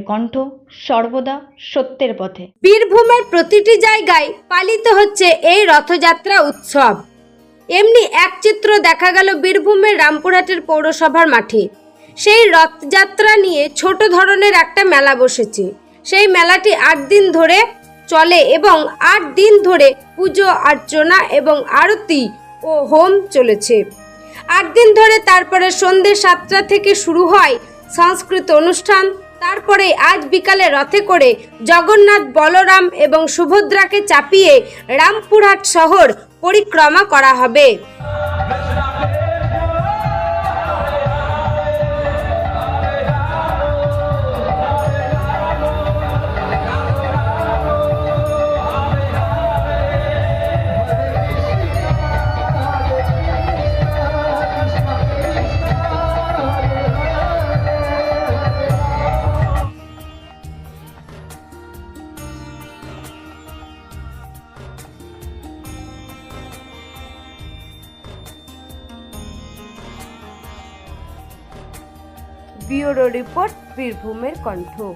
বীরভূমের কণ্ঠ সর্বদা সত্যের পথে। বীরভূমের প্রতিটি জায়গায় পালিত হচ্ছে এই রথযাত্রা উৎসব। এমনি এক চিত্র দেখা গেল বীরভূমের রামপুরহাটের পৌরসভার মাঠে। সেই রথযাত্রা নিয়ে ছোট ধরনের একটা মেলা বসেছে। সেই মেলাটি 8 দিন ধরে চলে এবং 8 দিন ধরে পুজো অর্চনা এবং আরতি ও হোম চলেছে। 8 দিন ধরে তারপরে সন্ধ্যে 7টা থেকে শুরু হয় সাংস্কৃতিক অনুষ্ঠান। তারপরে আজ বিকালে রথে করে জগন্নাথ, বলরাম এবং সুভদ্রাকে চাপিয়ে রামপুরহাট শহর পরিক্রমা করা হবে। ব্যুরো রিপোর্ট, বীরভূমের কণ্ঠ।